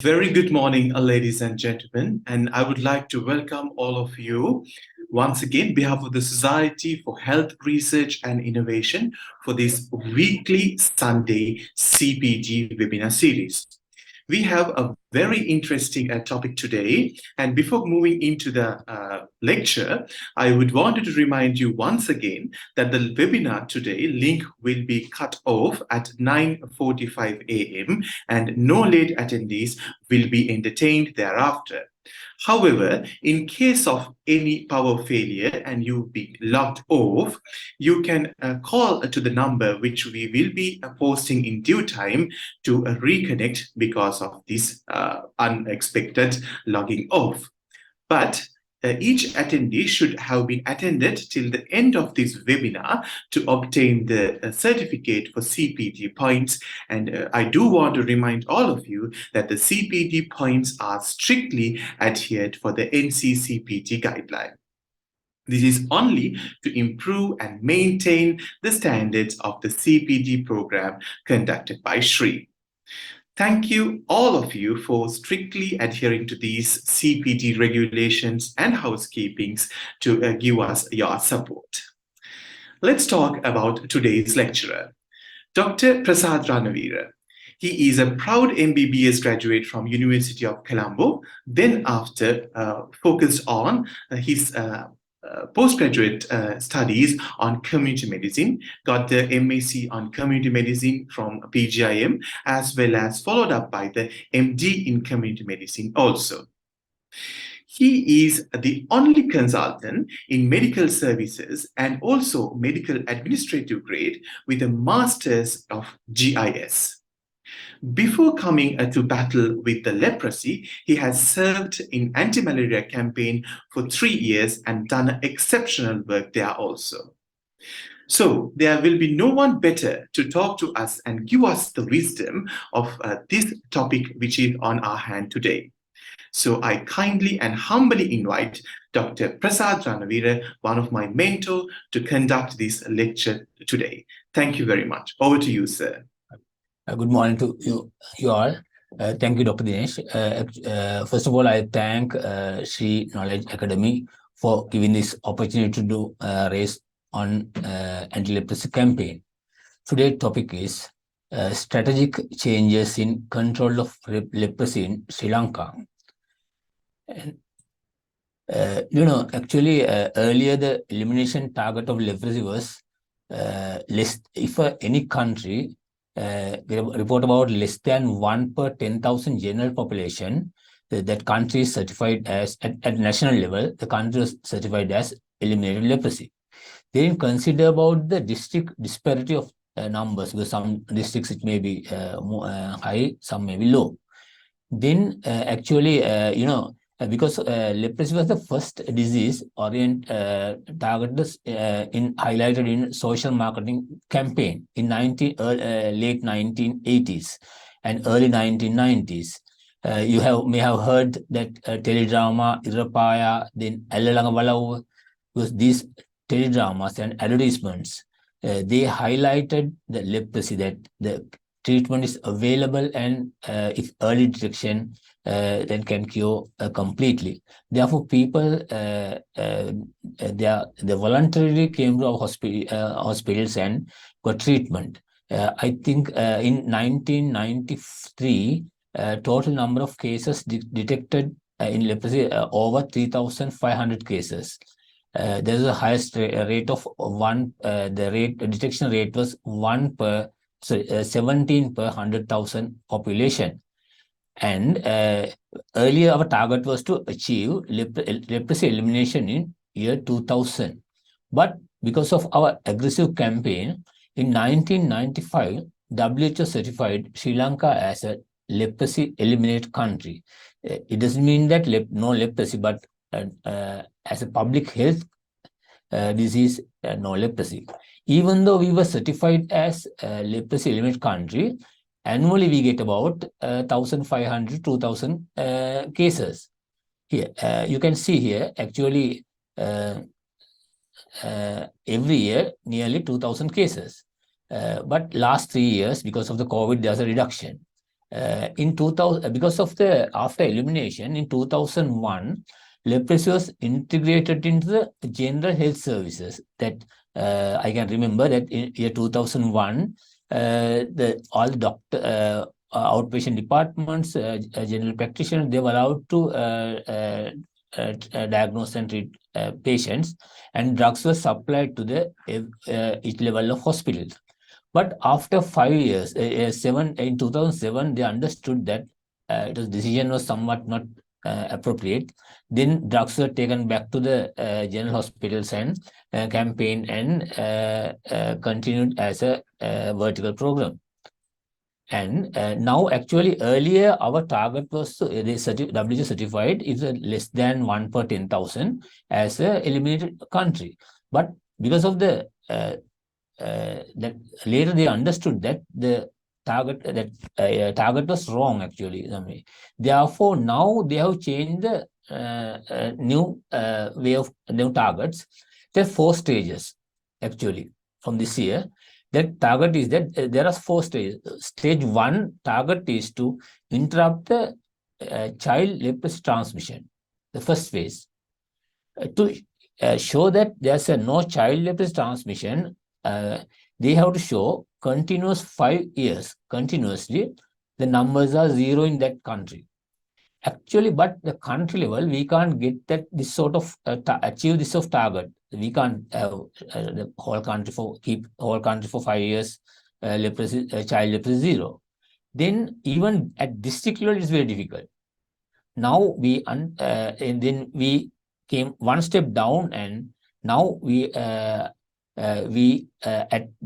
Very good morning, ladies and gentlemen, and I would like to welcome all of you once again, on behalf of the Society for Health Research and Innovation, for this weekly Sunday CPG webinar series. We have a very interesting topic today. And before moving into the lecture, I would want to remind you once again that the webinar today link will be cut off at 9:45 a.m. and no late attendees will be entertained thereafter. However, in case of any power failure and you be logged off, you can call to the number which we will be posting in due time to reconnect because of this unexpected logging off. But each attendee should have been attended till the end of this webinar to obtain the certificate for CPD points. And I do want to remind all of you that the CPD points are strictly adhered for the NCCPT guideline. This is only to improve and maintain the standards of the CPD program conducted by Shri. Thank you, all of you, for strictly adhering to these CPD regulations and housekeepings to give us your support. Let's talk about today's lecturer, Dr. Prasad Ranavira. He is a proud MBBS graduate from University of Colombo. Then after focused on his postgraduate studies on community medicine, got the MAC on community medicine from PGIM, as well as followed up by the MD in community medicine also. He is the only consultant in medical services and also medical administrative grade with a master's of GIS. Before coming to battle with the leprosy, he has served in anti-malaria campaign for 3 years and done exceptional work there also. So there will be no one better to talk to us and give us the wisdom of this topic which is on our hand today. So I kindly and humbly invite Dr. Prasad Ranavira, one of my mentors, to conduct this lecture today. Thank you very much. Over to you, sir. Good morning to you all. Thank you, Dr. Dinesh. First of all, I thank Sri Knowledge Academy for giving this opportunity to do race on anti-leprosy campaign. Today's topic is strategic changes in control of leprosy in Sri Lanka. And, actually, earlier the elimination target of leprosy was less. If any country report about less than 1 per 10,000 general population, that country is certified as, at national level, the country is certified as eliminated leprosy. They didn't consider about the district disparity of numbers, because some districts it may be high, some may be low. Then because leprosy was the first disease targeted highlighted in social marketing campaign in late 1980s and early 1990s. You may have heard that teledrama Irapaya, then Allalanga Valavu, because these teledramas and advertisements they highlighted the leprosy, that the treatment is available, and if early detection then can cure completely. Therefore, people they voluntarily came to our hospitals and got treatment. I think in 1993, total number of cases detected in leprosy over 3,500 cases. There's a highest rate of the detection rate was 17 per 100,000 population. And earlier our target was to achieve leprosy elimination in year 2000. But because of our aggressive campaign, in 1995, WHO certified Sri Lanka as a leprosy eliminated country. It doesn't mean that no leprosy, but as a public health disease, no leprosy. Even though we were certified as a leprosy eliminated country, annually we get about 1,500 to 2,000 cases. Here, you can see here, actually, every year, nearly 2,000 cases. But last 3 years, because of the COVID, there's a reduction. In 2000, because of the after elimination in 2001, leprosy was integrated into the general health services. That I can remember that in year 2001, the all the outpatient departments, general practitioners, they were allowed to diagnose and treat patients, and drugs were supplied to the each level of hospitals. But after 5 years, seven in 2007, they understood that decision was somewhat not appropriate. Then drugs were taken back to the general hospitals and campaign and continued as a vertical program. And now, actually, earlier our target was WHO certified is less than 1 per 10,000 as a eliminated country. But because of the that later they understood that the target was wrong actually. Therefore, now they have changed the new way of new targets. There are 4 stages actually from this year. That target is that there are 4 stages. Stage 1 target is to interrupt the child leprosy transmission, the first phase. To show that there's a no child leprosy transmission, they have to show continuous 5 years continuously. The numbers are zero in that country. Actually, but the country level, we can't get that this sort of achieve this of target. We can't have the whole country for keep whole country for 5 years leprosy child leprosy zero. Then even at district level, it's very difficult. Now and then we came one step down, and now we at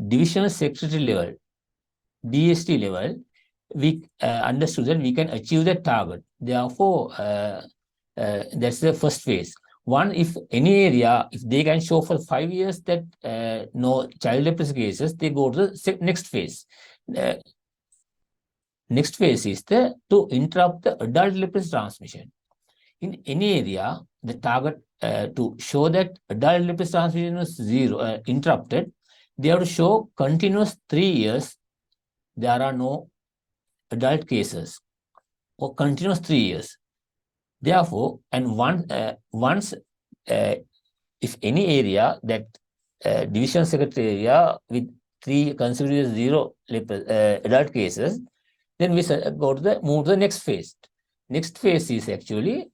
divisional secretary level, DST level, we understood that we can achieve that target. Therefore, that's the first phase. One, if any area, if they can show for 5 years that no child leprosy cases, they go to the next phase. Next phase is to interrupt the adult leprosy transmission. In any area, the target to show that adult leprosy transmission is zero, interrupted, they have to show continuous 3 years there are no adult cases, or continuous 3 years. Therefore, and once if any area that division secretary area with 3 consecutive zero adult cases, then we move to the next phase. Next phase is actually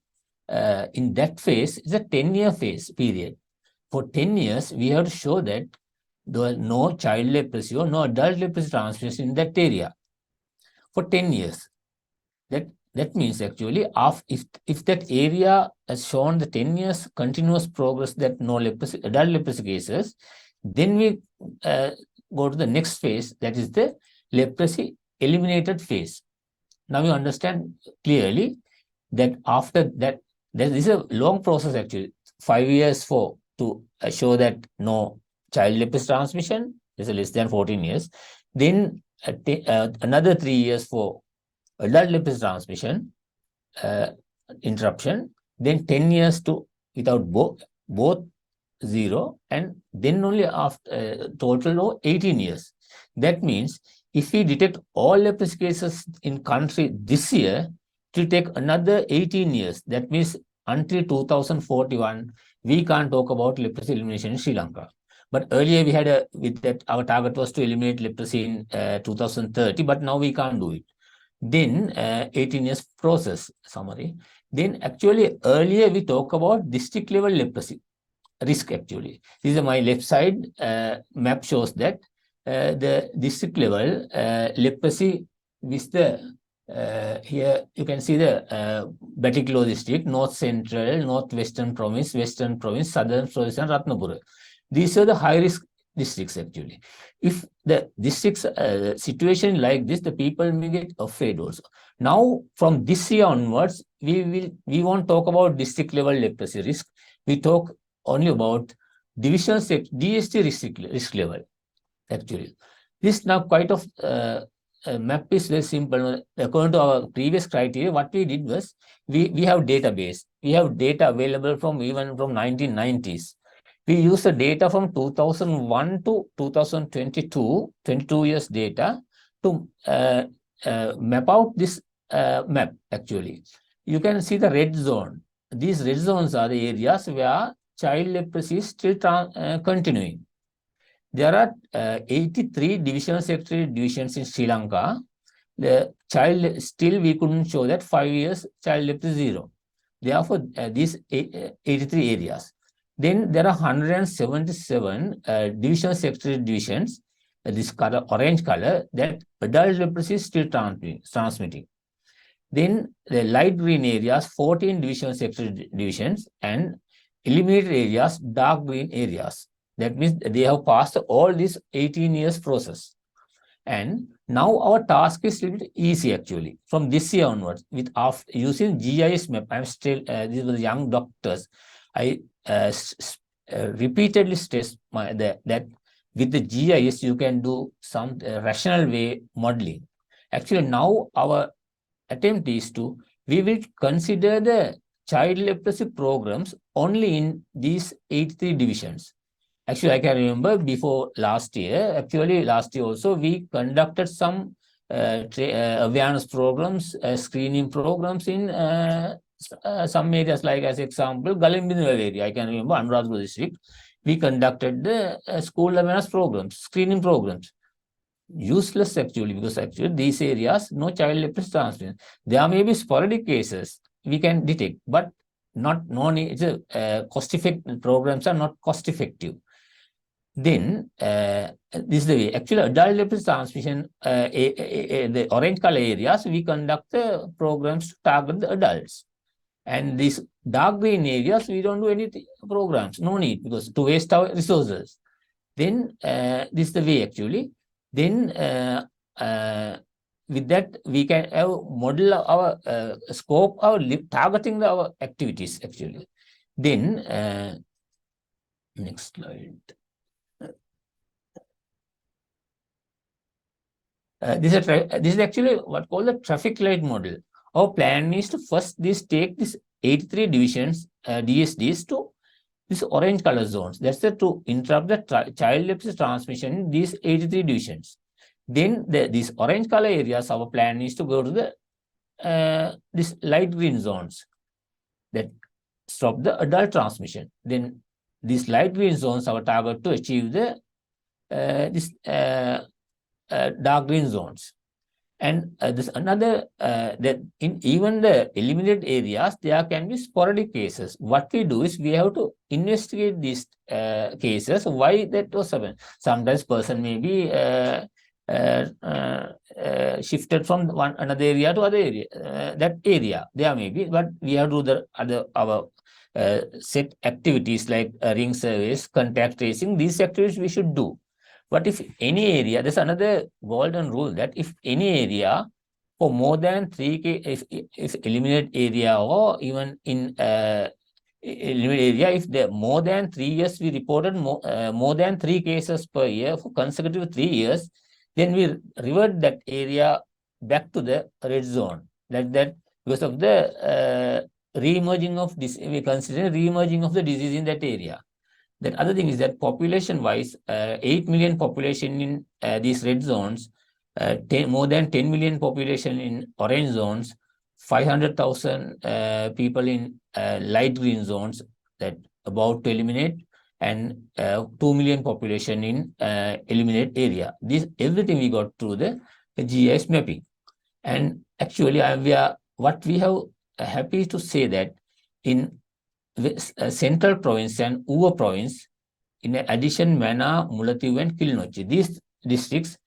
in that phase is a 10-year phase period. For 10 years, we have to show that there was no child leprosy or no adult leprosy transmission in that area for 10 years. That means actually, if that area has shown the 10 years continuous progress that no adult leprosy cases, then we go to the next phase, that is the leprosy eliminated phase. Now you understand clearly that after that, this is a long process actually. 5 years to show that no child leprosy transmission is less than 14 years. Then another 3 years for adult leprosy transmission interruption. Then 10 years to without both zero, and then only after total of 18 years. That means if we detect all leprosy cases in country this year, it will take another 18 years. That means until 2041, we can't talk about leprosy elimination in Sri Lanka. But earlier we had with that our target was to eliminate leprosy in 2030, but now we can't do it. Then 18 years process summary. Then actually earlier we talk about district level leprosy risk actually. This is my left side map shows that the district level leprosy with the here you can see the Batiklo district, North Central, Northwestern Province, Western Province, Southern Province, and Ratnapura. These are the high risk districts actually. If the districts situation like this, the people may get afraid also. Now from this year onwards, we won't talk about district level leprosy risk. We talk only about divisional DST risk level actually. This now quite of map is very simple. According to our previous criteria, what we did was we have database. We have data available from even from 1990s. We use the data from 2001 to 2022, 22 years data to map out this map, actually, you can see the red zone. These red zones are the areas where child leprosy is still continuing. There are 83 divisional secretary divisions in Sri Lanka. The child, still we couldn't show that 5 years child leprosy zero. Therefore, these 83 areas. Then there are 177 divisional secretary divisions, this color, orange color, that adult leprosy is still transmitting. Then the light green areas, 14 divisional secretary divisions, and eliminated areas, dark green areas. That means they have passed all this 18 years process. And now our task is a little bit easy, actually. From this year onwards, with after using GIS map, I'm still, these were the young doctors. I repeatedly stress that with the GIS, you can do some rational way modeling. Actually, now our attempt is to, we will consider the child leprosy programs only in these 83 divisions. Actually, I can remember before last year, actually last year also, we conducted some awareness programs, screening programs in some areas, like as example, Galambinu area. I can remember Anuradhapura district. We conducted the school awareness programs, screening programs. Useless, actually, because actually these areas, no child leprosy transmission. There may be sporadic cases we can detect, but not no need. It's a cost effective programs are not cost effective. Then this is the way. Actually, adult leprosy transmission, the orange color areas, we conduct the programs to target the adults. And these dark green areas, we don't do any programs. No need, because to waste our resources. Then this is the way, actually. Then with that, we can have model our scope, our targeting our activities, actually. Then next slide. This is actually what called the traffic light model. Our plan is to first take this 83 divisions, DSDs, to these orange color zones. That's to interrupt the child leprosy transmission in these 83 divisions. Then these orange color areas, our plan is to go to the these light green zones that stop the adult transmission. Then these light green zones, our target to achieve the dark green zones. And this another, that in even the eliminated areas, there can be sporadic cases. What we do is we have to investigate these cases, why that was happening. Sometimes person may be shifted from another area to other area, that area there may be, but we have to do the other our set activities like ring surveys, contact tracing. These activities we should do. But if any area, there's another golden rule that if any area for more than 3K, if eliminate area, or even in eliminate area, if there more than 3 years we reported more than 3 cases per year for consecutive 3 years, then we revert that area back to the red zone. That because of the re-emerging of this, we consider re-emerging of the disease in that area. The other thing is that population-wise, 8 million population in these red zones, more than 10 million population in orange zones, 500,000 people in light green zones that about to eliminate, and 2 million population in eliminate area. This everything we got through the GIS mapping. And actually, what we have happy to say that in Central Province and Uva Province, in addition, Mana, Mullaitivu, and Kilinochchi, these districts,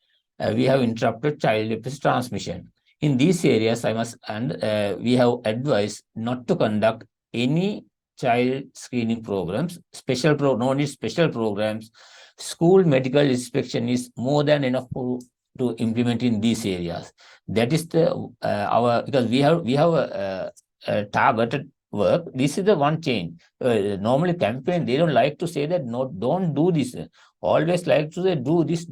we have interrupted child leprosy transmission. In these areas, we have advised not to conduct any child screening programs, no need special programs. School medical inspection is more than enough to implement in these areas. That is because we have a targeted work. This is the one change. Normally campaign, they don't like to say that, no, don't do this. Always like to say, do this,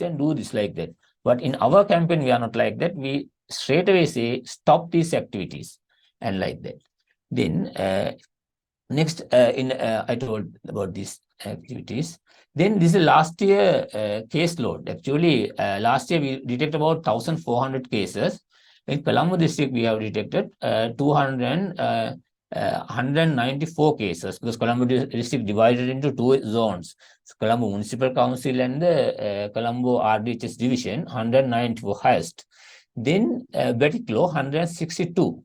and do this, like that. But in our campaign, we are not like that. We straight away say, stop these activities, and like that. Then Next, I told about these activities. Then this is last year case load. Actually, last year we detected about 1,400 cases. In Colombo district, we have detected 194 cases, because Colombo district divided into two zones. So Colombo Municipal Council and the Colombo RDHS division, 194 highest. Then Betiklo, 162.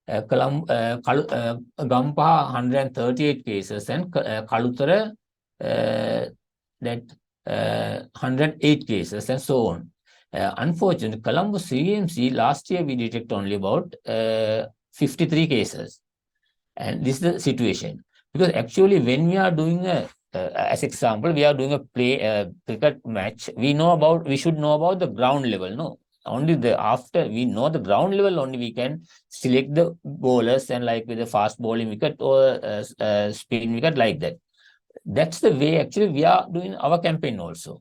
Gampa 138 cases, and Kalutara that 108 cases, and so on. Unfortunately, Colombo CMC last year we detected only about 53 cases, and this is the situation, because actually when we are doing a as example, we are doing a cricket match. We should know about the ground level. No, only the after we know the ground level only we can select the bowlers, and like with a fast bowling wicket or spin wicket, like that. That's the way actually we are doing our campaign also.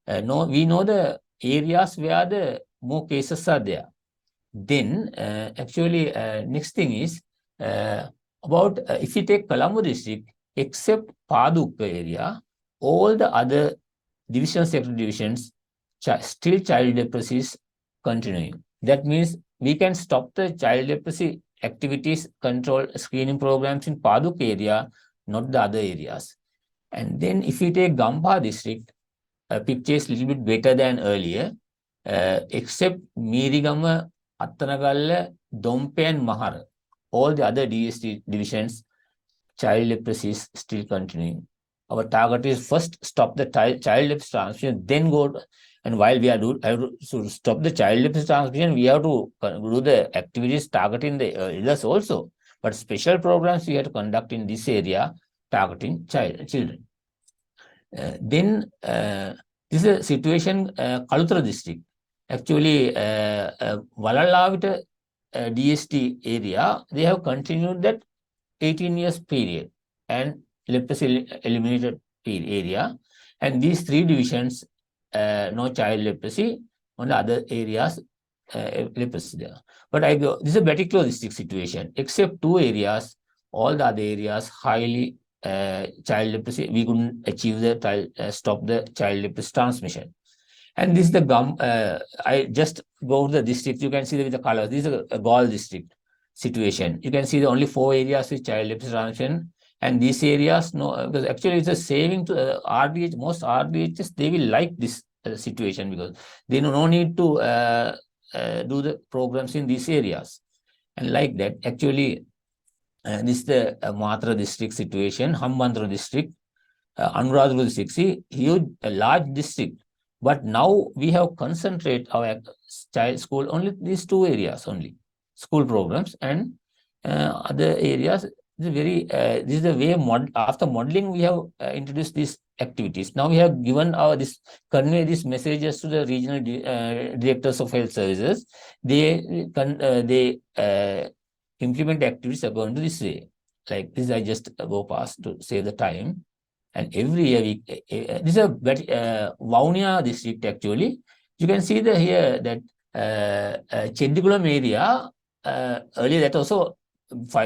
No, we know the areas where the more cases are there. Then actually next thing is about if you take Colombo district, except Paduk area, all the other division sector divisions, still child leprosy is continuing. That means we can stop the child leprosy activities control screening programs in Paduk area, not the other areas. And then if you take Gamba district, picture is a little bit better than earlier, except Mirigama, Attanagalla, Dompe, and Mahar. All the other DST divisions, child leprosy is still continuing. Our target is first stop the child leprosy transmission, then go. And while we are to stop the child leprosy transmission, we have to do the activities targeting the others also. But special programs we have to conduct in this area targeting children. Then this is a situation Kalutra district. Actually, Valalavita DST area, they have continued that 18 years period and leprosy eliminated area. And these three divisions, no child leprosy. On the other areas, leprosy there. But this is a very close district situation, except two areas, all the other areas highly child leprosy. We couldn't achieve the stop the child leprosy transmission. And this is the I just go to the district. You can see with the colors. This is a Gaul district situation. You can see the only 4 areas with child leprosy transmission, and these areas no, because actually it's a saving to RDH. Most RDHs they will like this situation, because they no need to do the programs in these areas, and like that actually. This is the Matra district situation, Hambantara district, Anuradhapura district. See, huge, a large district. But now we have concentrate our child school only these two areas only, school programs, and other areas. This is the way after modeling we have introduced these activities. Now we have given convey these messages to the regional directors of health services. They implement activities according to this way. Like this, I just go past to save the time. And every year, this is a Vaunia district actually. You can see here that Chedikulam area, earlier that also,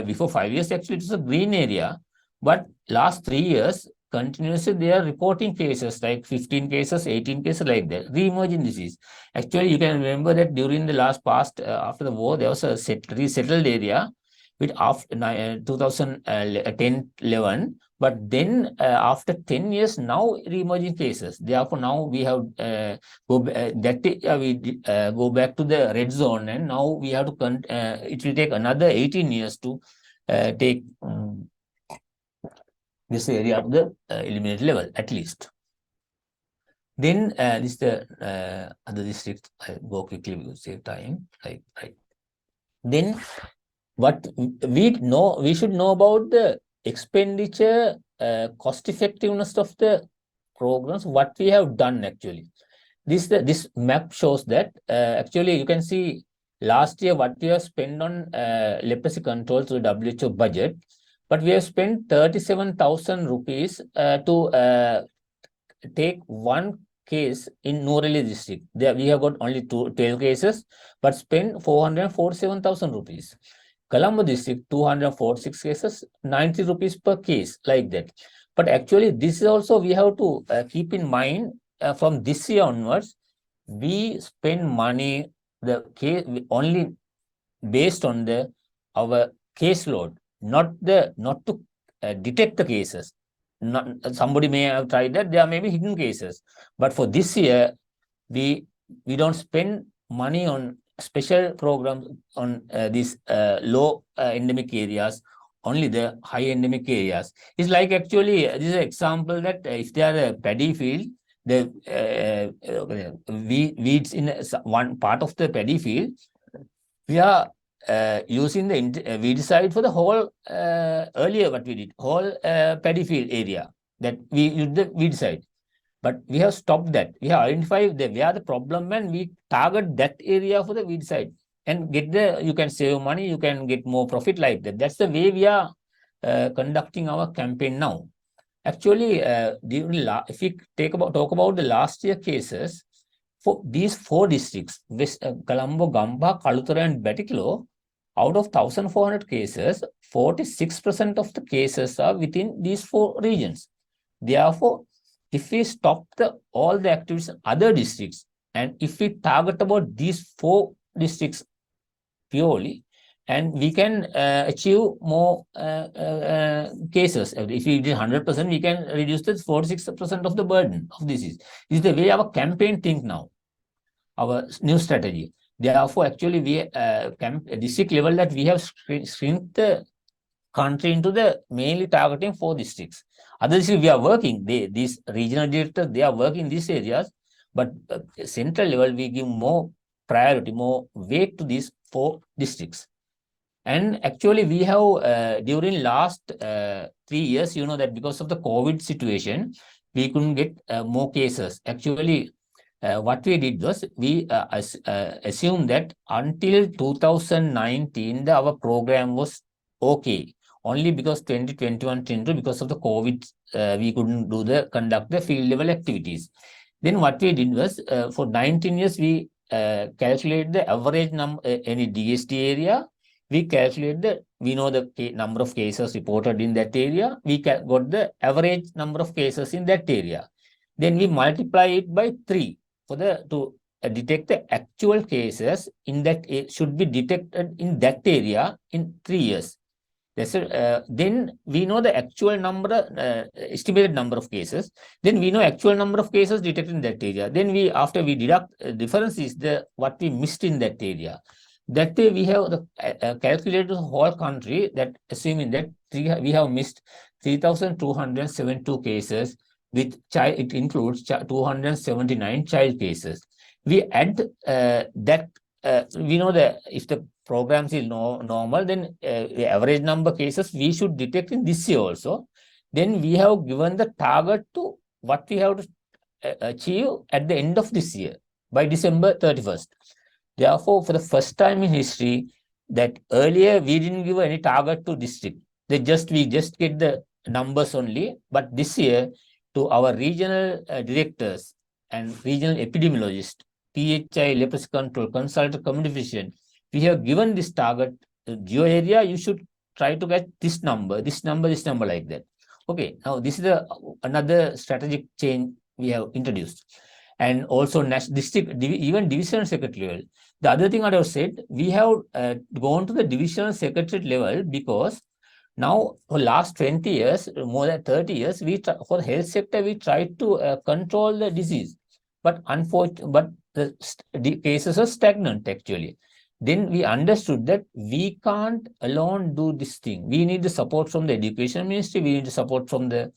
before 5 years actually, it was a green area. But last 3 years, continuously they are reporting cases like 15 cases, 18 cases like that, re-emerging disease. Actually, you can remember that during the after the war, there was a resettled area with after 2010, 11. But then after 10 years, now re-emerging cases. Therefore, now we have we go back to the red zone, and now we have to it will take another 18 years to take this area to the eliminated level at least. Then this is the other district. I go quickly because save time. Right. Then what we should know about the expenditure, cost effectiveness of the programs, what we have done actually. This map shows that actually you can see last year what we have spent on leprosy control through WHO budget, but we have spent 37,000 rupees to take one case in Noreli district. There we have got only 12 cases, but spent 447,000 rupees. Colombo district, 246 cases, 90 rupees per case, like that. But actually, this is also we have to keep in mind from this year onwards, we spend money the case only based on the our caseload, not to detect the cases. Not, somebody may have tried that, there may be hidden cases. But for this year, we we don't spend money on special programs on these low endemic areas, only the high endemic areas. It's like actually this is an example that if they are a paddy field, the weeds in one part of the paddy field, we are using the weedicide for the whole earlier what we did, whole paddy field area, that we use the weedicide. But we have stopped that. We have identified where the problem, and we target that area for the weedicide and get the, you can save money, you can get more profit like that. That's the way we are conducting our campaign now. Actually, if we talk about the last year cases, for these four districts, Colombo, Gamba, Kalutara, and Batticaloa, out of 1,400 cases, 46% of the cases are within these four regions. Therefore, if we stop all the activities in other districts, and if we target about these four districts purely, and we can achieve more cases. If we did 100%, we can reduce the 46% of the burden of disease. This is the way our campaign think now, our new strategy. Therefore, actually, we district level that we have shrink the country into the mainly targeting four districts. Other districts we are working, these regional directors, they are working in these areas, but central level we give more priority, more weight to these four districts. And actually, we have during last 3 years, you know that because of the COVID situation, we couldn't get more cases. Actually, what we did was we assumed that until 2019, our program was okay. Only because 2021, 2022, because of the COVID, we couldn't conduct the field level activities. Then what we did was for 19 years, we calculate the average number, any DST area. We know the number of cases reported in that area. We got the average number of cases in that area. Then we multiply it by 3 to detect the actual cases in that should be detected in that area in 3 years. Then we know the actual number, estimated number of cases. Then we know actual number of cases detected in that area. Then after we deduct difference is what we missed in that area. That way we have calculated the whole country, that assuming that we have missed 3,272 cases, with child, it includes 279 child cases. We add that, we know that if the programs is normal, then the average number of cases we should detect in this year also. Then we have given the target to what we have to achieve at the end of this year by December 31st. Therefore, for the first time in history, that earlier we didn't give any target to district. We just get the numbers only. But this year, to our regional directors and regional epidemiologists, PHI, leprosy control, consultant, community physician, we have given this target. Geo area, you should try to get this number, this number, this number, like that. Okay, now this is another strategic change we have introduced. And also district, even divisional secretary level. The other thing I have said, we have gone to the divisional secretary level because now for last 20 years, more than 30 years, for the health sector, we tried to control the disease. But unfortunately, the cases are stagnant actually. Then we understood that we can't alone do this thing. We need the support from the education ministry. We need the support from the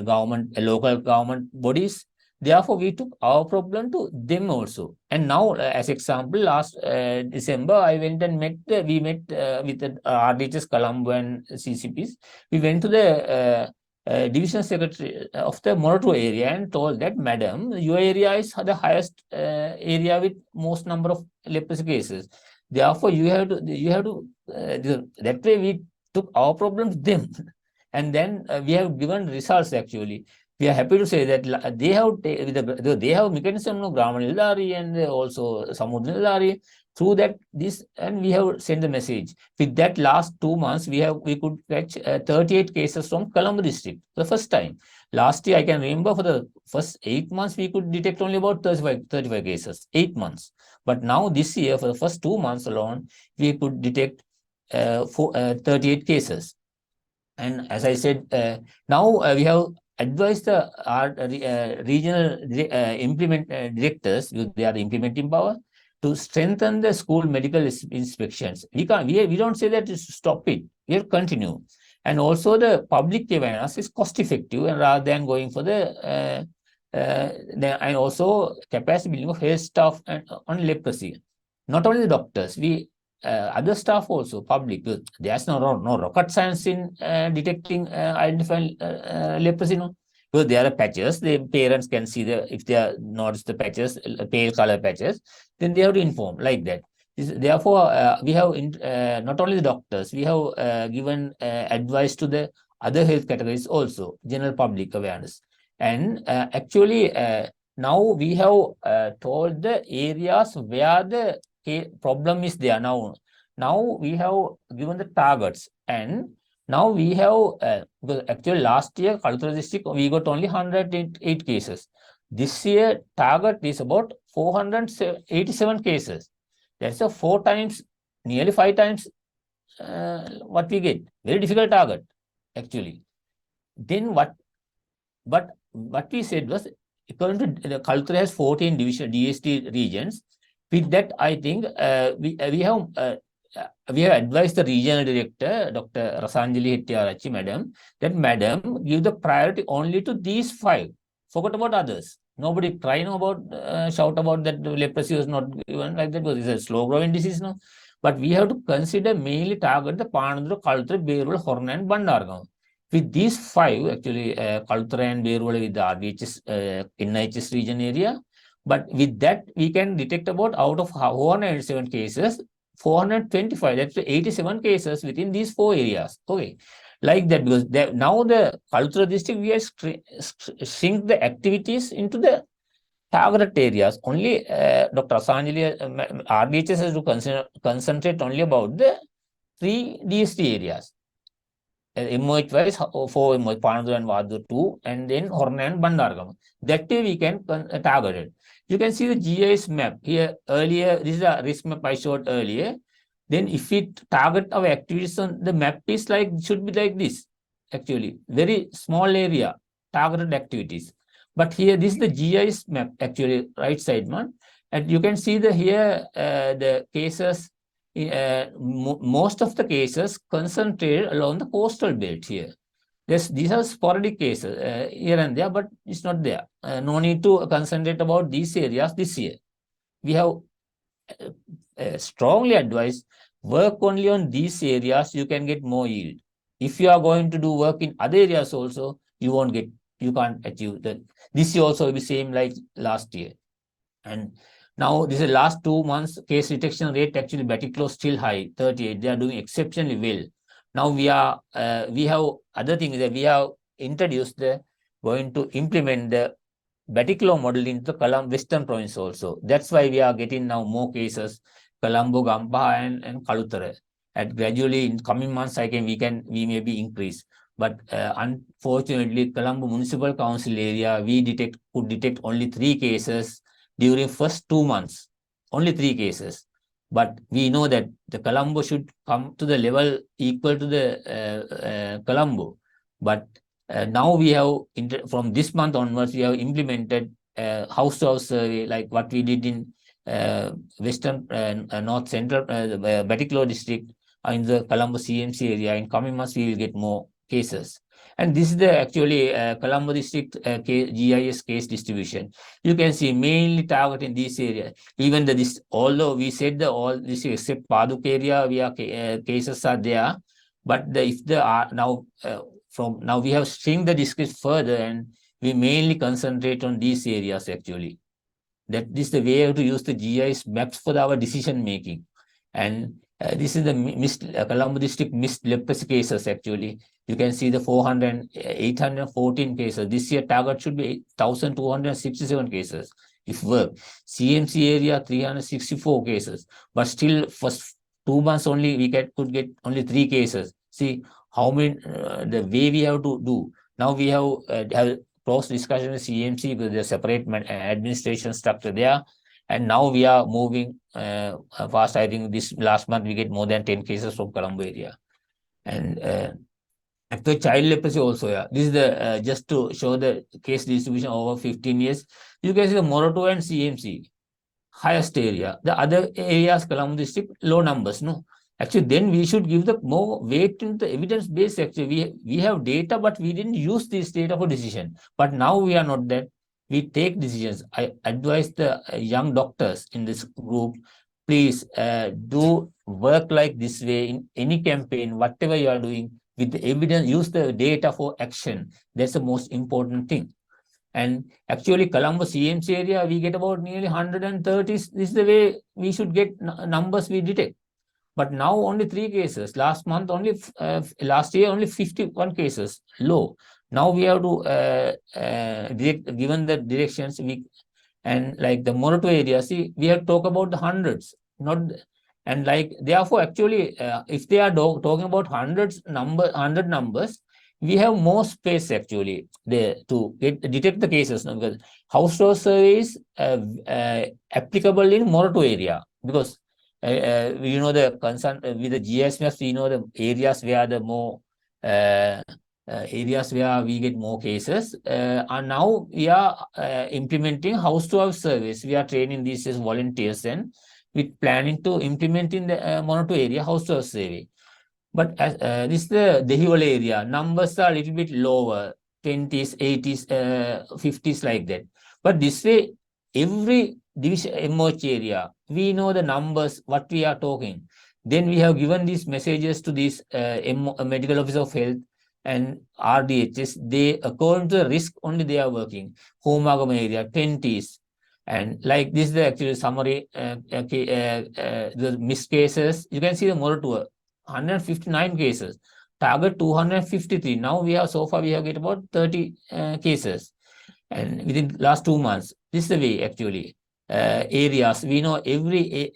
government, local government bodies. Therefore, we took our problem to them also. And now, as example, last December, I went and we met with the RDHS, Colombo and CCPs. We went to the division secretary of the Morato area and told that, madam, your area is the highest area with most number of leprosy cases. Therefore, you have to that way we took our problem to them. And then we have given results actually. We are happy to say that they have mechanism of Grama Nilari and also Samudra Nilari. through that this, and we have sent the message. With that last 2 months, we could catch 38 cases from Colombo district the first time. Last year, I can remember for the first 8 months, we could detect only about 35 cases, 8 months. But now this year, for the first 2 months alone, we could detect 38 cases. And as I said, now we have advised the regional implement directors, because they are the implementing power, to strengthen the school medical inspections. We don't say that to stop it. We have to continue. And also the public awareness is cost effective, and rather than going for and also capacity building of health staff and on leprosy. Not only the doctors, we other staff also, public. There's no rocket science in detecting, identifying leprosy. No, because there are patches. The parents can see if they are notice the patches, pale color patches, then they have to inform like that. Therefore, we have not only the doctors, we have given advice to the other health categories also, general public awareness. And actually, now we have told the areas where the problem is there. Now we have given the targets, and now we have because actually last year Kaltura district we got only 108 cases. This year target is about 487 cases. That's a 4 times, nearly 5 times what we get. Very difficult target actually. Then what we said was, according to the Kaltura has 14 division DST regions. With that, I think we have advised the regional director, Dr. Rasanjali Hettiarachi, madam, that madam give the priority only to these 5. Forget about others. Nobody try about shout about that leprosy was not given like that because it's a slow growing disease now. But we have to consider mainly target the Panandra, Kaltura, Berul, Horn, and Bandargaon. With these 5, actually, Kaltura and Berul with the RVHS, NHS region area. But with that, we can detect about out of 107 cases, 425, that's 87 cases within these 4 areas. Okay, like that, because now the cultural district, we have shrink the activities into the target areas. Only Dr. Asanjali, RBHS has to concentrate only about the 3 DST areas. MOH wise, 4 MOH, Panadu and Vadu 2, and then Horna and Bandargam. That way we can target it. You can see the GIS map here earlier. This is a risk map I showed earlier. Then if we target our activities on the map is like, should be like this, actually. Very small area, targeted activities. But here, this is the GIS map, actually, right side one. And you can see here the cases, most of the cases concentrated along the coastal belt here. These are sporadic cases here and there, but it's not there. No need to concentrate about these areas this year. We have strongly advised work only on these areas, you can get more yield. If you are going to do work in other areas also, you can't achieve that. This year also will be same like last year. And now this is the last 2 months case detection rate, actually Baticlo still high, 38. They are doing exceptionally well. Now we have other things that we have introduced going to implement the Baticlo model into the Colombo Western province also. That's why we are getting now more cases, Colombo, Gamba, and Kalutara. And gradually in coming months, we may be increased. But unfortunately, Colombo Municipal Council area, could detect only 3 cases during first 2 months. Only 3 cases. But we know that the Colombo should come to the level equal to the Colombo. But now we have, from this month onwards, we have implemented house-to-house survey, like what we did in Western North Central, Baticlo district, in the Colombo CMC area. In coming months, we will get more cases. And this is the actually Colombo district GIS case distribution. You can see mainly targeting this area. Even although we said all this except Paduk area, cases are there, but if there are now now we have shrink the district further, and we mainly concentrate on these areas actually. That is the way to use the GIS maps for our decision making. And this is the Colombo district missed leprosy cases actually. You can see the 814 cases. This year target should be 1,267 cases. if work. CMC area 364 cases, but still first 2 months only could get only 3 cases. See how many the way we have to do. Now we have cross discussion with CMC with the separate administration structure there, and now we are moving fast. I think this last month we get more than 10 cases from Colombo area. And after child leprosy also, yeah. This is the just to show the case distribution over 15 years. You can see the Moroto and CMC highest area. The other areas, Colombo district, low numbers. No, actually, then we should give the more weight in the evidence base. Actually, we have data, but we didn't use this data for decision. But now we are not that. We take decisions. I advise the young doctors in this group, please do work like this way in any campaign, whatever you are doing, with the evidence, use the data for action. That's the most important thing. And actually, Colombo CMC area, we get about nearly 130. This is the way we should get numbers we detect. But now only 3 cases. Last month only, last year only 51 cases, low. Now we have to given the directions, and like the Morato area, see, we have talk about the hundreds, not, and like therefore actually, if they are talking about hundred numbers, we have more space actually there to detect the cases now, because house door survey is applicable in Morato area, because the concern with the GIS maps, we know the areas where the more areas where we get more cases. And now we are implementing house to house service. We are training these as volunteers, and with planning to implement in the Monato area house to house survey. But as this is the Dehiwala area, numbers are a little bit lower, 20s, 80s, 50s, like that. But this way, every division MOH area, we know the numbers, what we are talking. Then we have given these messages to this medical officer of health and RDHS. They, according to the risk, only they are working. Homagam area, 20s. And like this is the actual summary, the missed cases. You can see the moratorium. 159 cases, target 253. Now we have, so far we have get about 30 cases, and within last 2 months. This is the way actually. Areas, we know every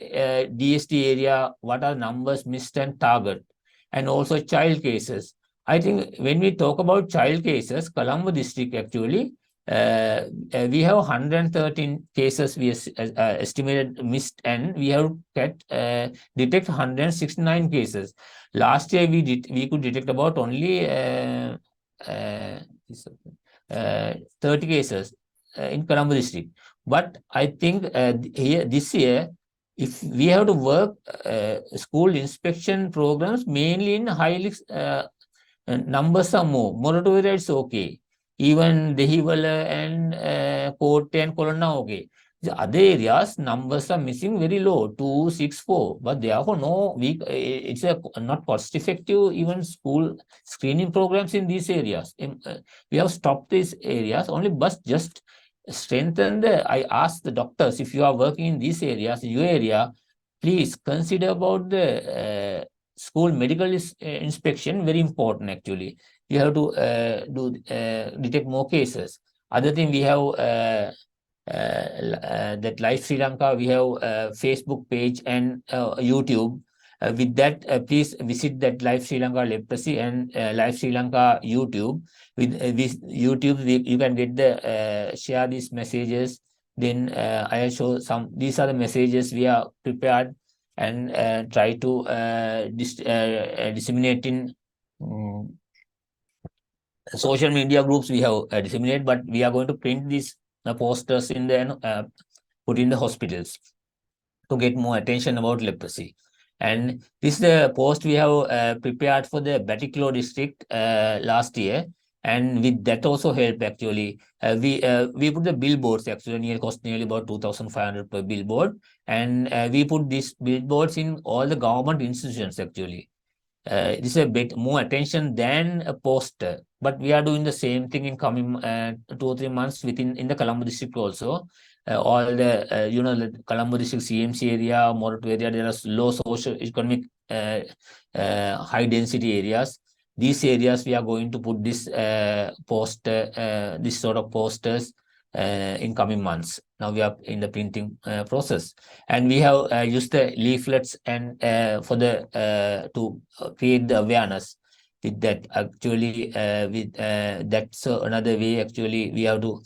DST area, what are numbers missed and target, and also child cases. I think when we talk about child cases, Colombo district actually, we have 113 cases we estimated missed, and we have detect 169 cases. Last year we could detect about only uh, 30 cases in Colombo district. But I think here this year, if we have to work school inspection programs mainly in highly numbers are more. Moratorium is okay. Even Dehiwala and Kotte and Kolonna okay. The other areas, numbers are missing very low, 264. But therefore, no, it's not cost effective, even school screening programs in these areas. We have stopped these areas only, but just strengthen I ask the doctors, if you are working in these areas, your area, please consider about the school medical inspection, very important actually. You have to detect more cases. Other thing, we have that Life Sri Lanka, we have Facebook page and YouTube. With that, please visit that Life Sri Lanka Leprosy and Life Sri Lanka YouTube. With YouTube, you can get the share these messages. Then I show some. These are the messages we are prepared and try to disseminate in social media groups. We have disseminated, but we are going to print these posters in the put in the hospitals to get more attention about leprosy. And this is the post we have prepared for the Batiklo district last year. And with that also help actually. We put the billboards actually, cost nearly about 2,500 per billboard. And we put these billboards in all the government institutions actually. This is a bit more attention than a poster, but we are doing the same thing in coming 2 or 3 months within in the Colombo district also. All the the Colombo district CMC area, Morato area, there are low social economic high density areas. These areas we are going to put this poster, this sort of posters in coming months. Now we are in the printing process, and we have used the leaflets and for the to create the awareness with that. Actually, with that's another way. Actually, we have to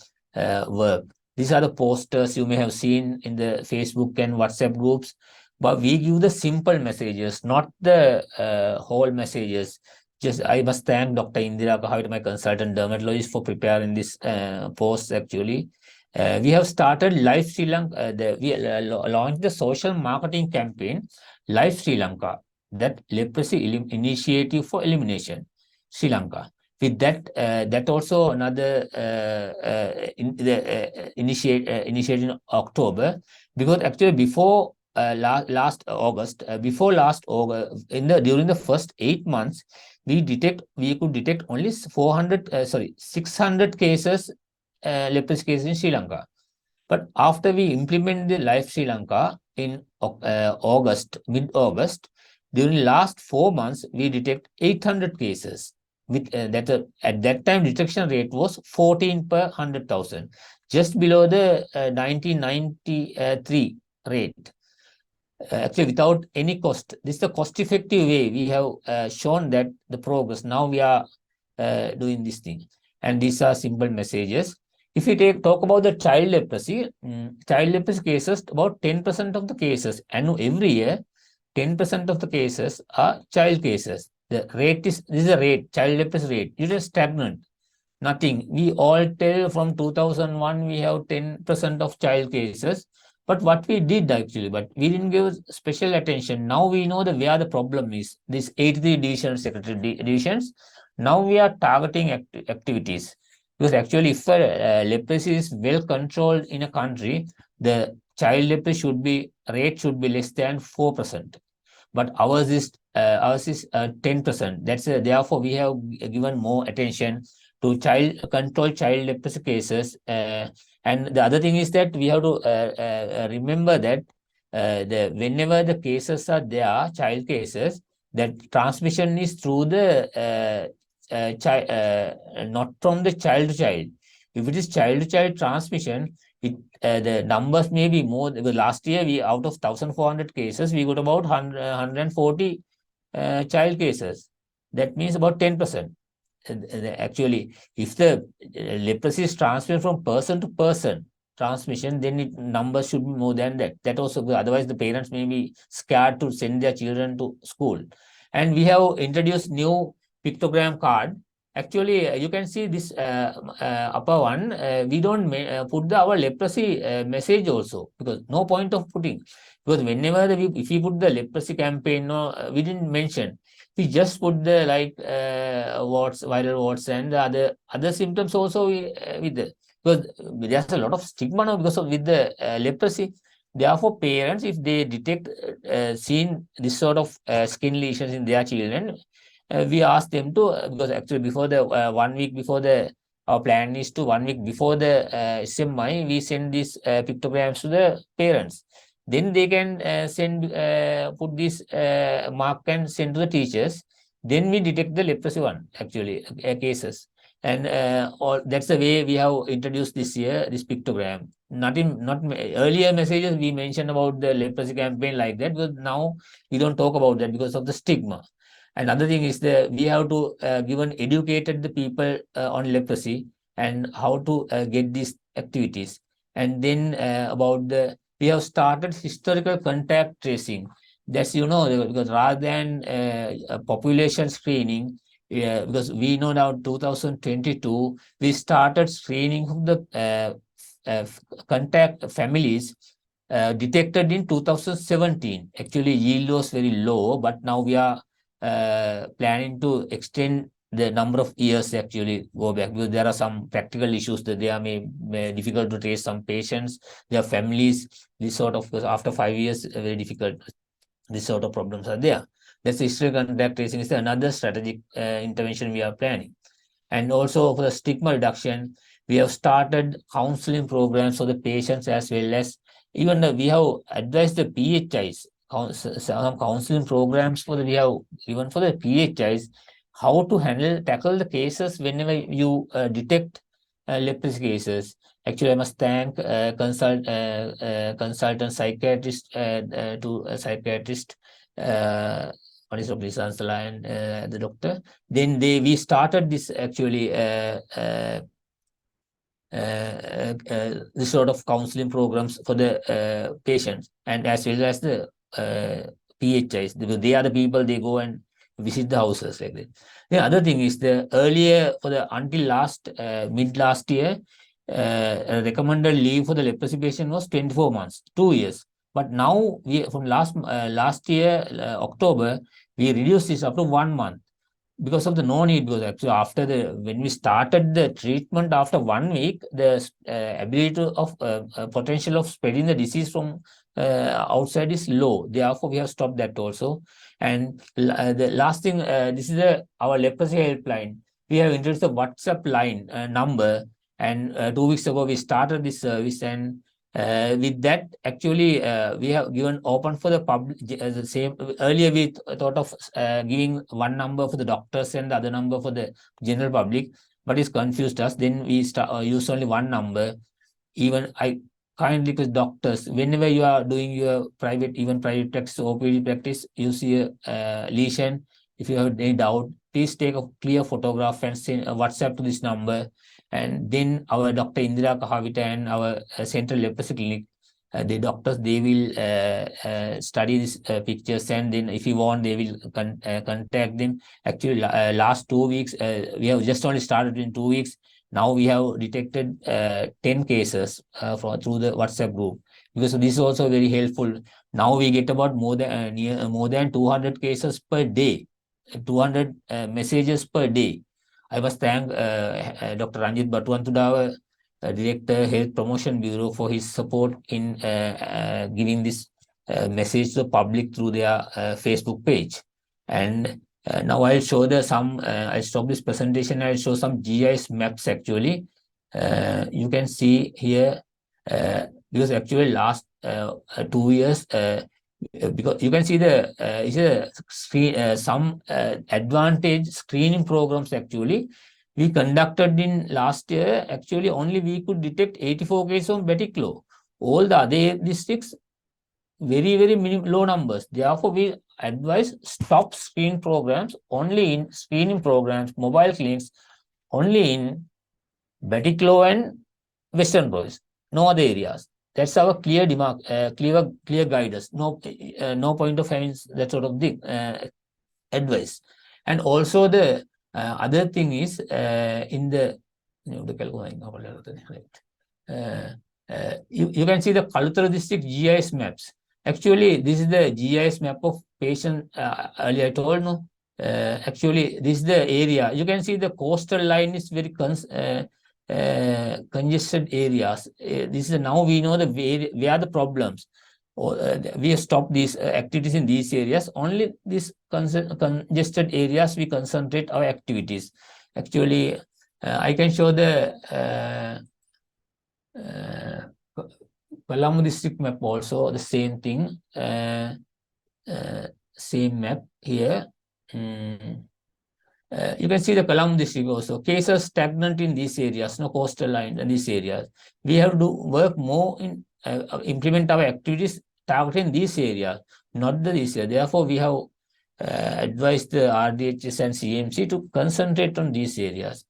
work. These are the posters you may have seen in the Facebook and WhatsApp groups, but we give the simple messages, not the whole messages. Just I must thank Dr. Indira Kahavit, my consultant dermatologist, for preparing this post. Actually, we have started Live Sri Lanka. We launched the social marketing campaign, Live Sri Lanka, that leprosy initiative for elimination, Sri Lanka. With that, that also another initiated in October, because actually before last August, before last August, in the during the first 8 months, we could detect only 600 cases, leprosy cases in Sri Lanka. But after we implemented the Life Sri Lanka in August, mid-August, during last 4 months, we detect 800 cases. With at that time, detection rate was 14 per 100,000, just below the 1993 rate. Actually, without any cost. This is the cost-effective way we have shown that the progress. Now we are doing this thing, and these are simple messages. If we talk about the child leprosy cases, about 10% of the cases, and every year, 10% of the cases are child cases. The rate is this is a rate, child leprosy rate. It is stagnant. Nothing. We all tell from 2001 we have 10% of child cases. But what we did actually, but we didn't give special attention. Now we know the where the problem is. These 83 divisions, secretary divisions. Now we are targeting activities. Because actually, if leprosy is well controlled in a country, the child leprosy rate should be less than 4%. But ours is 10%. That's therefore we have given more attention to child leprosy cases. And the other thing is that we have to remember that the whenever the cases are there, child cases, that transmission is through the not from the child to child. If it is child to child transmission, the numbers may be more. Last year, we out of 1,400 cases, we got about 140 child cases. That means about 10%. Actually, if the leprosy is transmitted from person to person transmission, then numbers should be more than that. That also, otherwise the parents may be scared to send their children to school. And we have introduced new pictogram card. Actually, you can see this upper one. We don't put our leprosy message also, because no point of putting. Because whenever if we put the leprosy campaign, no, we didn't mention. We just put the viral warts and the other symptoms also with the, because there's a lot of stigma now because of with the leprosy. Therefore, parents, if they detect seen this sort of skin lesions in their children, we ask them to, because actually before the 1 week before the our plan is to 1 week before the SMI, we send these pictograms to the parents. Then they can put this mark and send to the teachers. Then we detect the leprosy one, actually, cases. And that's the way we have introduced this year, this pictogram. Not earlier messages we mentioned about the leprosy campaign like that, but now we don't talk about that because of the stigma. Another thing is that we have to educated the people on leprosy and how to get these activities. And then about we have started historical contact tracing. That's, because rather than population screening, because we know now 2022, we started screening of the contact families detected in 2017. Actually, yield was very low, but now we are planning to extend the number of years actually go back, because there are some practical issues that they are may difficult to trace some patients, their families, this sort of, because after 5 years, very difficult. This sort of problems are there. That's historical contact tracing is another strategic intervention we are planning. And also for the stigma reduction, we have started counseling programs for the patients, as well as even we have advised the PHIs, some counseling programs for we have even for the PHIs, how to tackle the cases whenever you detect leprosy cases. Actually, I must thank consultant psychiatrist to a psychiatrist. What is Dr. Sansala and the doctor. Then we started this actually this sort of counseling programs for the patients and as well as the PHIs, because they are the people they go and visit the houses like that. The other thing is the earlier for the until last mid last year, recommended leave for the leprosy patient was 24 months, 2 years. But now we from last year October we reduced this up to 1 month because of the no need, because actually after the when we started the treatment after 1 week, the ability of potential of spreading the disease from outside is low, therefore we have stopped that also. And the last thing, this is our leprosy helpline. We have introduced the WhatsApp line number, and 2 weeks ago we started this service, and with that, actually, we have given open for the public. The same earlier, we thought of giving one number for the doctors and the other number for the general public, but it's confused us. Then we use only one number. Even I kindly request doctors, whenever you are doing your private, even private practice, OPD practice, you see a lesion. If you have any doubt, please take a clear photograph and send a WhatsApp to this number. And then our Dr. Indira Kahavita and our Central Leprosy Clinic, the doctors, they will study these pictures, and then if you want, they will contact them. Actually, last 2 weeks, we have just only started in 2 weeks. Now we have detected 10 cases through the WhatsApp group, because this is also very helpful. Now we get about more than 200 cases per day, 200 messages per day. I must thank Dr. Ranjit Batuantudawa, Director, Health Promotion Bureau, for his support in giving this message to the public through their Facebook page. And now I'll show I'll stop this presentation. I'll show some GIS maps actually. You can see here, because actually last 2 years, because you can see the screen, some advantage screening programs actually we conducted in last year. Actually, only we could detect 84 cases of Beticlo. All the other districts, very, very low numbers. Therefore, we advise stop screening programs, only in screening programs, mobile clinics, only in Beticlo and Western Province, no other areas. That's our clear guidance. No point of having that sort of advice. And also the other thing is in the you can see the Kalutara district GIS maps. Actually, this is the GIS map of patient. Earlier I told no. Actually, this is the area. You can see the coastal line is very congested areas. This is now we know where the problems. We have stopped these activities in these areas. Only these congested areas we concentrate our activities. Actually, I can show the Palam district map also, the same thing. Same map here. You can see the Palam district also. Cases stagnant in these areas, no coastal line in these areas. We have to work more in implement our activities targeting these areas, not this area. Therefore, we have advised the RDHS and CMC to concentrate on these areas.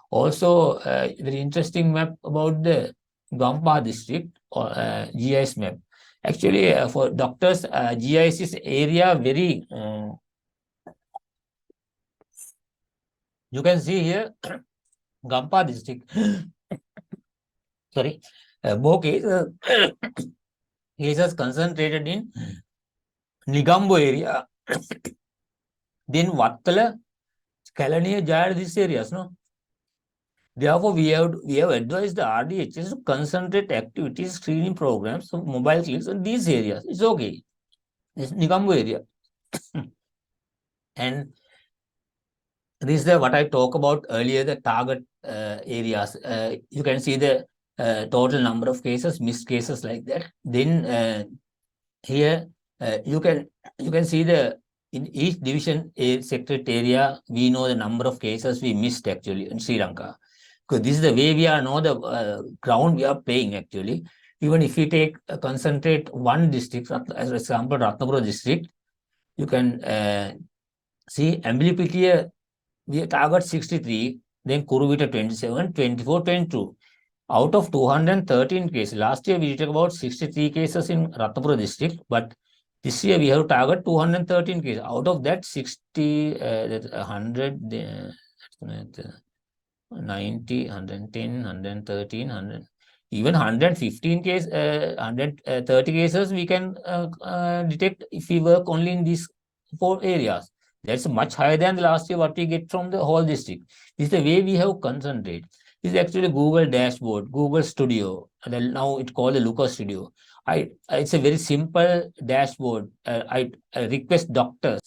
Also, very interesting map about the Gampa district or GIS map. Actually, for doctors, GIS is area very. You can see here, Gampa district. Sorry, more cases, cases concentrated in Nigambo area. Then Vattala, Kalaniya, Jayad, these areas, no? Therefore, we have advised the RDHS to concentrate activities, screening programs of mobile clinics in these areas. It's okay. It's Nigambo area. And this is what I talked about earlier, the target areas. You can see the total number of cases, missed cases like that. Then here you can see in each division secretariat, we know the number of cases we missed actually in Sri Lanka. Because this is the way we are know the ground we are playing actually. Even if we take concentrate one district, as example, Ratnapura district, you can see Amblypitiya, we target 63, then Kuruvita 27, 24, 22. Out of 213 cases, last year we took about 63 cases in Ratnapura district, but this year we have target 213 cases. Out of that, 60, 100, 90, 110, 113, 100, even 115 case, 130 cases we can detect if we work only in these four areas. That's much higher than the last year what we get from the whole district. This is the way we have concentrate. This is actually Google dashboard, Google Studio, and now it's called the Looker Studio. It's a very simple dashboard. I request doctors,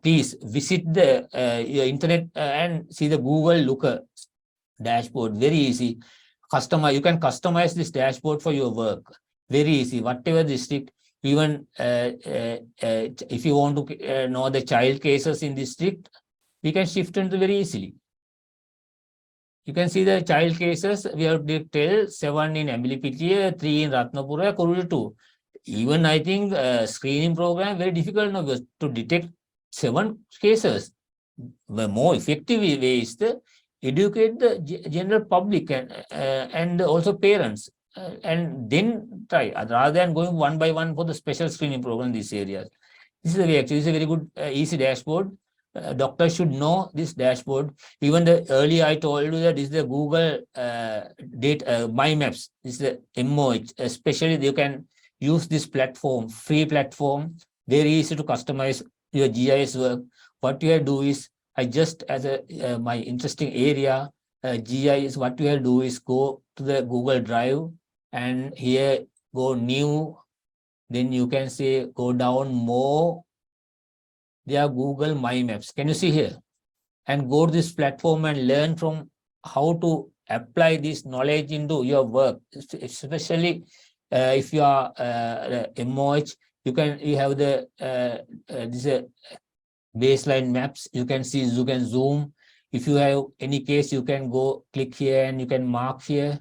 please visit the your internet and see the Google Looker dashboard. Very easy. You can customize this dashboard for your work. Very easy. Whatever district, even if you want to know the child cases in district, we can shift into very easily. You can see the child cases. We have detailed 7 in Amblypitiya, 3 in Ratnapura, Kurulu 2. Even I think screening program very difficult now to detect 7 cases. The more effective way is to educate the general public and also parents, and then try rather than going one by one for the special screening program in these areas. This is a way actually. This is a very good easy dashboard. Doctors should know this dashboard. Even the earlier I told you that this is the Google data My Maps. This is the MOH. Especially you can use this platform, free platform, very easy to customize your GIS work. What you have to do is, I just as a my interesting area, GIS, what you have to do is go to the Google Drive and here go new. Then you can say go down more. There are Google My Maps. Can you see here? And go to this platform and learn from how to apply this knowledge into your work, especially if you are MOH. You have the this baseline maps. You can see, you can zoom. If you have any case, you can go click here and you can mark here.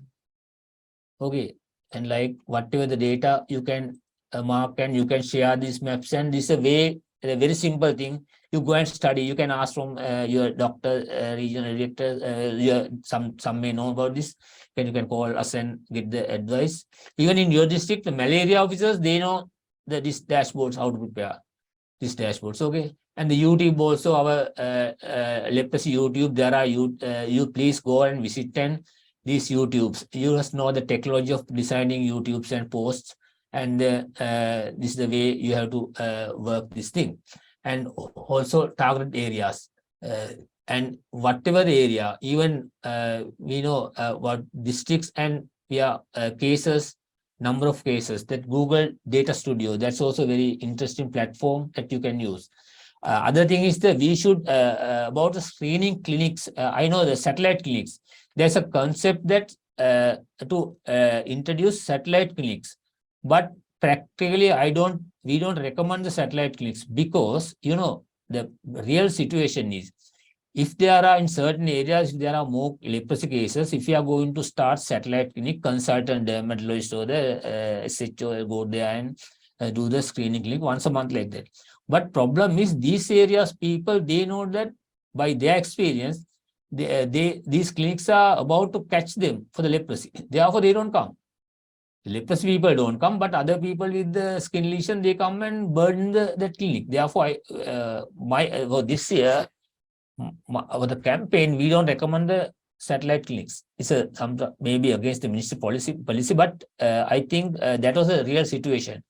Okay, and like whatever the data you can mark, and you can share these maps. And this is a very simple thing. You go and study. You can ask from your doctor, regional director. Some may know about this. Then you can call us and get the advice. Even in your district, the malaria officers, they know this dashboards how to prepare these dashboards. Okay, and the YouTube also, our leprosy YouTube. There are you please go and visit and these YouTubes. You must know the technology of designing YouTubes and posts, and this is the way you have to work this thing. And also target areas, and whatever the area, even we know what districts, and we are cases, number of cases. That Google Data Studio, that's also very interesting platform that you can use. Other thing is that we should about the screening clinics. I know the satellite clinics. There's a concept that to introduce satellite clinics, but practically we don't recommend the satellite clinics, because the real situation is, if there are in certain areas, if there are more leprosy cases, if you are going to start satellite clinic, consultant dermatologist or the SHO will go there and do the screening clinic once a month like that. But problem is, these areas people, they know that by their experience, these clinics are about to catch them for the leprosy. Therefore, they don't come. The leprosy people don't come, but other people with the skin lesion, they come and burden the clinic. Therefore, for this year, for the campaign, we don't recommend the satellite clinics. It's maybe against the ministry policy, but I think that was a real situation.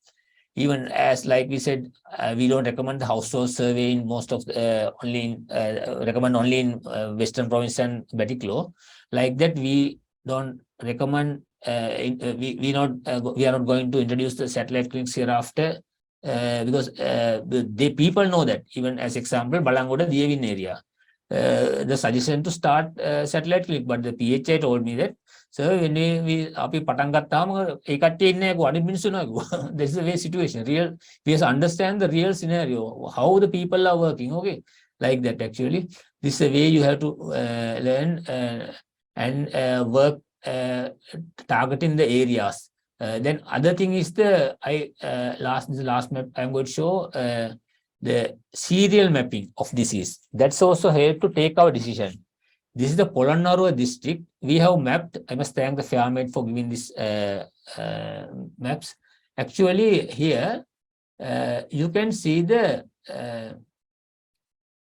Even as like we said, we don't recommend the household survey in most of recommend only in Western Province and Batticlo. Like that, we don't recommend. We are not going to introduce the satellite clinics hereafter, because the people know that. Even as example, Balangoda, Dievin area, the suggestion to start satellite clinic, but the PHI told me that, sir, when we අපි පටන් ගත්තාම ඒ කට්ටිය ඉන්නේ අනිත් මිනිස්සු නෝ. This is the way situation. We have to understand the real scenario, how the people are working. Okay, like that actually. This is the way you have to learn. and work targeting the areas. Then other thing is the last map I'm going to show the serial mapping of disease. That's also help to take our decision. This is the Polonnaruwa district. We have mapped. I must thank the Fairmate for giving this maps. Actually, here you can see the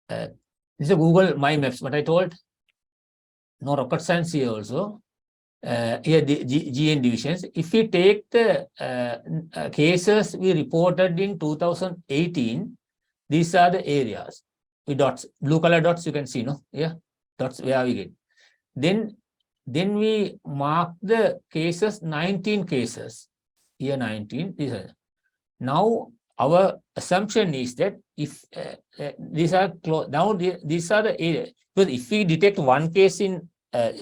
this is a Google My Maps. What I told, no rocket science here also. Here the GN divisions. If we take the cases we reported in 2018, these are the areas with dots, blue color dots. You can see, no? Yeah, dots where we get. Then we mark the cases, 19 cases. Here 19. These are now our assumption is that if these are close now, these are the areas. Because if we detect one case in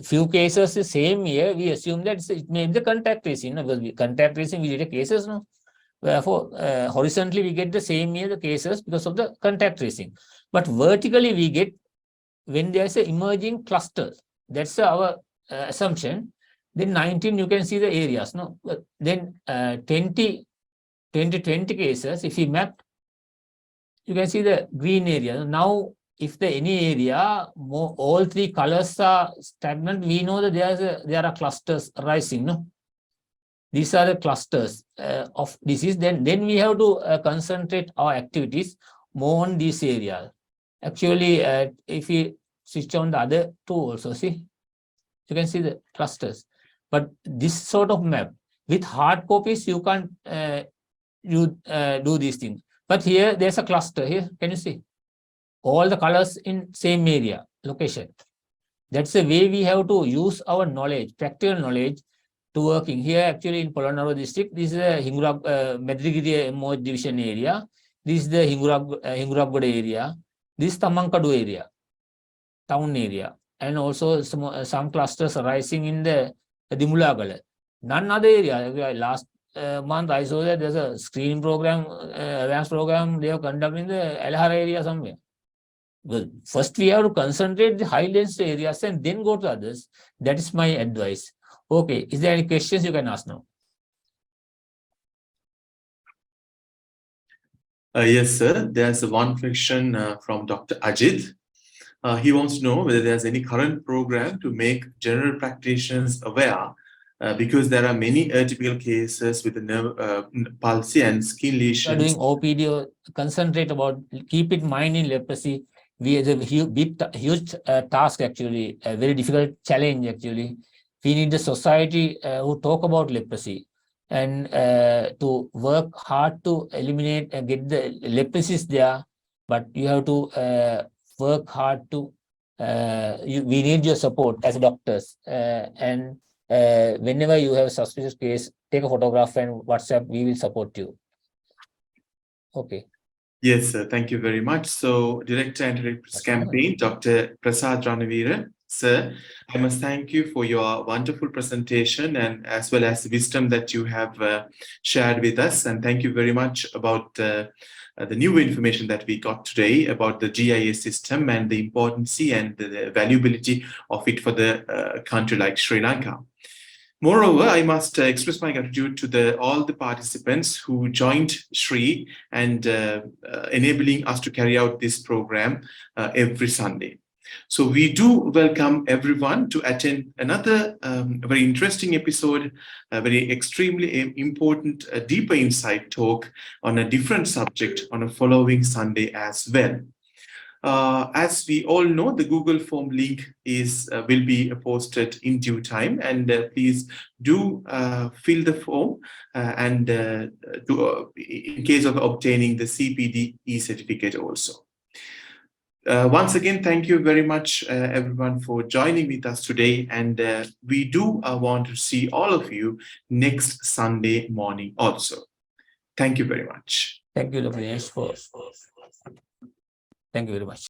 few cases the same year, we assume that it may be the contact tracing. Because contact tracing, we detect cases now. Therefore, horizontally, we get the same year the cases because of the contact tracing. But vertically, we get when there's an emerging cluster. That's our assumption. Then 19, you can see the areas. No, then 20 cases, if we map, you can see the green area. Now, if the any area, all three colors are stagnant, we know that there are clusters rising. No, these are the clusters of disease. Then we have to concentrate our activities more on this area. Actually, if we switch on the other two also, see, you can see the clusters. But this sort of map with hard copies, you can't do these things. But here there's a cluster here. Can you see? All the colors in same area, location. That's the way we have to use our knowledge, practical knowledge, to working. Here actually in Polonnaruwa district, this is a Medrigiri Mo division area. This is the Hingurabgoda area. This is Tamankadu area, town area. And also some clusters arising in the Dimulagala. None other area. Last month I saw that there's a screening program, advanced program they have conducted in the Elhara area somewhere. Well, first we have to concentrate the high density areas and then go to others. That is my advice. Okay, is there any questions you can ask now? Yes, sir. There's one question from Dr. Ajit. He wants to know whether there's any current program to make general practitioners aware, because there are many atypical cases with the nerve palsy and skin We are doing lesions. OPD, concentrate about, keep it in mind in leprosy. We have a huge task actually, a very difficult challenge actually. We need the society who talk about leprosy and to work hard to eliminate and get the leprosy is there, but you have to work hard to, we need your support as doctors, and whenever you have a suspicious case, take a photograph and WhatsApp, we will support you. Okay. Yes, sir. Thank you very much. So, Director Anti-Leprosy Campaign, Dr. Prasad Ranavira. Sir, I must thank you for your wonderful presentation and as well as the wisdom that you have shared with us. And thank you very much about the new information that we got today about the GIS system and the importance and the valuability of it for the country like Sri Lanka. Moreover, I must express my gratitude to all the participants who joined Sri and enabling us to carry out this program every Sunday. So we do welcome everyone to attend another very interesting episode, a very extremely important, deeper insight talk on a different subject on a following Sunday as well. As we all know, the Google form link will be posted in due time, and please do fill the form and in case of obtaining the CPD e-certificate also. Once again, thank you very much, everyone, for joining with us today, and we do want to see all of you next Sunday morning also. Thank you very much. Thank you, Dr. Dinesh, thank you very much.